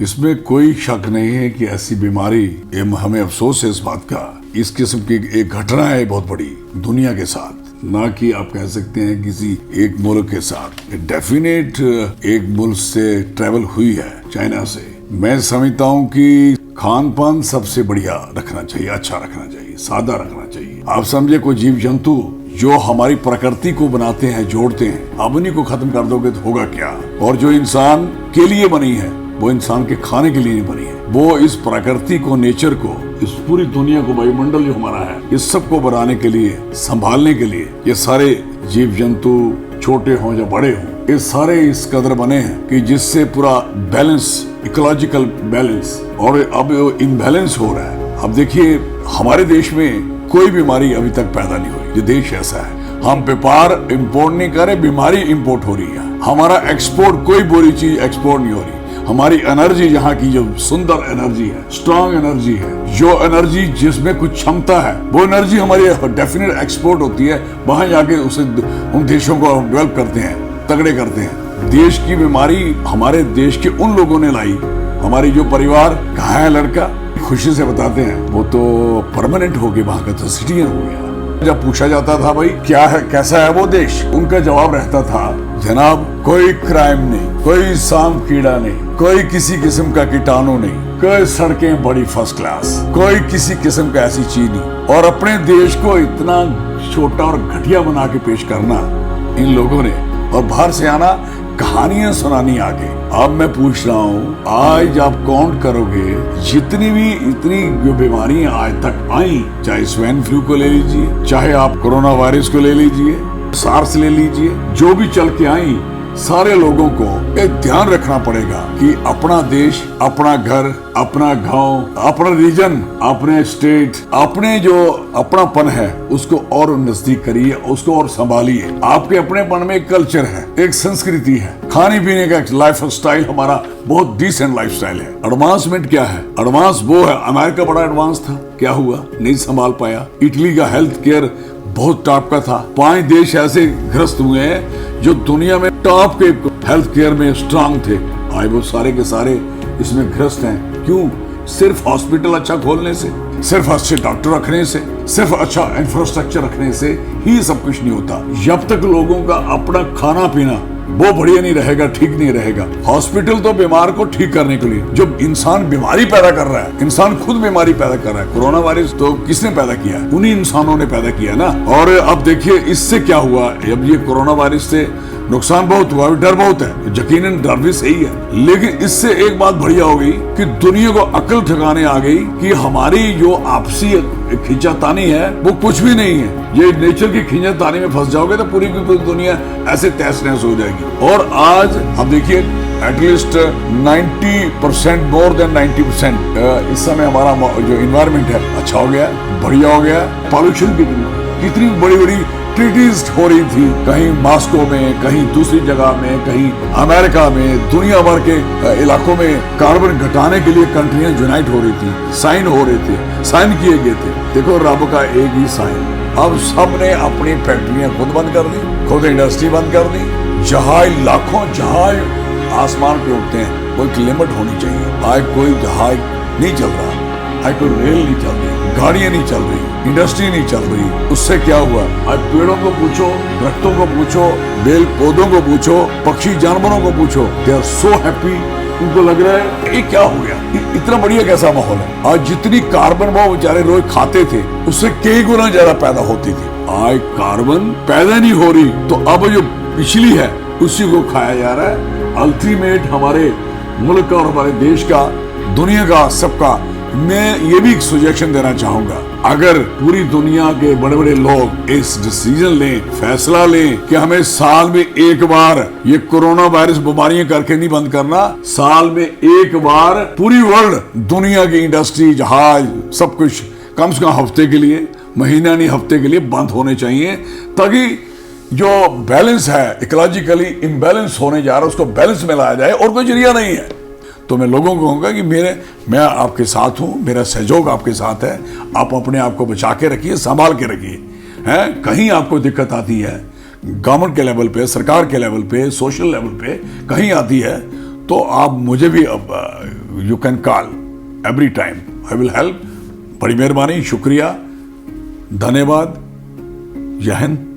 इसमें कोई शक नहीं है कि ऐसी बीमारी, हमें अफसोस है इस बात का, इस किस्म की एक घटना है बहुत बड़ी दुनिया के साथ, ना कि आप कह सकते हैं किसी एक मुल्क के साथ। डेफिनेट एक मुल्क से ट्रेवल हुई है, चाइना से। मैं समझता हूँ कि खान पान सबसे बढ़िया रखना चाहिए, अच्छा रखना चाहिए, सादा रखना चाहिए। आप समझे कोई जीव जंतु जो हमारी प्रकृति को बनाते हैं, जोड़ते हैं, अब उन्हीं को खत्म कर दोगे तो होगा क्या। और जो इंसान के लिए बनी है वो इंसान के खाने के लिए नहीं बनी है, वो इस प्रकृति को, नेचर को, इस पूरी दुनिया को, वायुमंडल जो हमारा है, इस सब को बनाने के लिए, संभालने के लिए ये सारे जीव जंतु छोटे हों या बड़े हों, ये सारे इस कदर बने हैं कि जिससे पूरा बैलेंस, इकोलॉजिकल बैलेंस, और अब इम्बैलेंस हो रहा है। अब देखिए हमारे देश में कोई बीमारी अभी तक पैदा नहीं हुई। ये देश ऐसा है, हम व्यापार इंपोर्ट नहीं कर रहे, बीमारी इंपोर्ट हो रही है। हमारा एक्सपोर्ट, कोई बुरी चीज एक्सपोर्ट नहीं हो रही। हमारी एनर्जी, यहाँ की जो सुंदर एनर्जी है, स्ट्रांग एनर्जी है, जो एनर्जी जिसमें कुछ क्षमता है, वो एनर्जी हमारी डेफिनेट एक्सपोर्ट होती है। वहां जाके उसे उन देशों को डेवलप करते हैं, तगड़े करते हैं। देश की बीमारी हमारे देश के उन लोगों ने लाई। हमारी जो परिवार कहाँ है लड़का, खुशी से बताते हैं वो तो परमानेंट हो गया, वहां का तो सिटीजन हो गया। जब पूछा जाता था भाई क्या है, कैसा है वो देश, उनका जवाब रहता था, जनाब कोई क्राइम नहीं, कोई सांप कीड़ा नहीं, कोई किसी किस्म का कीटाणु नहीं, कोई सड़कें बड़ी फर्स्ट क्लास, कोई किसी किस्म का ऐसी चीज नहीं। और अपने देश को इतना छोटा और घटिया बना के पेश करना इन लोगों ने, और बाहर से आना कहानियां सुनानी आगे। अब मैं पूछ रहा हूँ, आज आप काउंट करोगे जितनी भी इतनी जो बीमारियां आज तक आई, चाहे स्वाइन फ्लू को ले लीजिए, चाहे आप कोरोना वायरस को ले लीजिए, सार्स ले लीजिए, जो भी चल के आई, सारे लोगों को एक ध्यान रखना पड़ेगा कि अपना देश, अपना घर, अपना गांव, अपना रीजन, अपने स्टेट, अपने जो अपनापन है उसको और नजदीक करिए, उसको और संभालिए। आपके अपनेपन में एक कल्चर है, एक संस्कृति है, खाने पीने का एक लाइफ स्टाइल हमारा बहुत डिसेंट लाइफ स्टाइल है। एडवांसमेंट क्या है? एडवांस वो है, अमेरिका बड़ा एडवांस था, क्या हुआ? नहीं संभाल पाया। इटली का हेल्थ केयर बहुत टॉप का था। 5 देश ऐसे ग्रस्त हुए हैं जो दुनिया में टॉप के हेल्थ केयर में स्ट्रांग थे, आज वो सारे के सारे इसमें ग्रस्त हैं। क्यों? सिर्फ हॉस्पिटल अच्छा खोलने से, सिर्फ अच्छे डॉक्टर रखने से, सिर्फ अच्छा इंफ्रास्ट्रक्चर रखने से ही सब कुछ नहीं होता। जब तक लोगों का अपना खाना पीना वो बढ़िया नहीं रहेगा, ठीक नहीं रहेगा। हॉस्पिटल तो बीमार को ठीक करने के लिए, जब इंसान बीमारी पैदा कर रहा है, इंसान खुद बीमारी पैदा कर रहा है। कोरोना वायरस तो किसने पैदा किया है? उन्हीं इंसानों ने पैदा किया ना। और अब देखिए इससे क्या हुआ, अब ये कोरोना वायरस से नुकसान बहुत हुआ, डर बहुत है, यकीनन डर भी सही है, लेकिन इससे एक बात बढ़िया हो गई कि दुनिया को अकल ठिकाने आ गई कि हमारी जो आपसी खींचातानी है वो कुछ भी नहीं है। ये नेचर की खींचातानी में फंस जाओगे तो पूरी की पूरी दुनिया ऐसे तहस नहस हो जाएगी। और आज अब देखिए एटलीस्ट 90%, मोर देन 90% इस समय हमारा जो इन्वायरमेंट है अच्छा हो गया, बढ़िया हो गया। पॉल्यूशन कितनी बड़ी बड़ी ट्रीटीज हो रही थी, कहीं मॉस्को में, कहीं दूसरी जगह में, कहीं अमेरिका में, दुनिया भर के इलाकों में कार्बन घटाने के लिए कंट्रियां यूनाइट हो रही थी, साइन हो रहे थे, साइन किए गए थे। देखो रब का एक ही साइन। अब सबने अपनी फैक्ट्रियां खुद बंद कर दी, खुद इंडस्ट्री बंद कर दी। जहाज, लाखों जहाज आसमान पे उड़ते हैं, कोई लिमिट होनी चाहिए। आज कोई जहाज नहीं चल रहा, आज कोई रेल नहीं चल रही, गाड़ियां नहीं चल रही, इंडस्ट्री नहीं चल रही। उससे क्या हुआ? आज पेड़ों को पूछो, दरख्तों को पूछो, बेल पौधों को पूछो, पक्षी जानवरों को पूछो, दे आर सो हैप्पी। उनको लग रहा है ये क्या हो गया, इतना बढ़िया कैसा माहौल है। आज जितनी कार्बन वो बेचारे रोज खाते थे उससे कई गुना ज्यादा पैदा होती थी। आज कार्बन पैदा नहीं हो रही, तो अब जो पिछली है उसी को खाया जा रहा है। अल्टीमेट हमारे मुल्क का और हमारे देश का, दुनिया का, सबका मैं ये भी एक सजेशन देना चाहूंगा, अगर पूरी दुनिया के बड़े बड़े लोग इस डिसीजन लें, फैसला लें कि हमें साल में एक बार ये कोरोना वायरस बीमारियां करके नहीं बंद करना, साल में एक बार पूरी वर्ल्ड, दुनिया की इंडस्ट्री, जहाज, सब कुछ कम से कम हफ्ते के लिए, महीना नहीं हफ्ते के लिए बंद होने चाहिए, ताकि जो बैलेंस है, इकोलॉजिकली इम्बैलेंस होने जा रहा है, उसको बैलेंस में लाया जाए। और कोई जरिया नहीं है। तो मैं लोगों को कहूँगा कि मैं आपके साथ हूँ, मेरा सहयोग आपके साथ है। आप अपने आप को बचा के रखिए, संभाल के रखिए। हैं, कहीं आपको दिक्कत आती है, गवर्नमेंट के लेवल पे, सरकार के लेवल पे, सोशल लेवल पे कहीं आती है, तो आप मुझे भी अब you can call every time, I will help. बड़ी मेहरबानी, शुक्रिया, धन्यवाद, जय हिंद।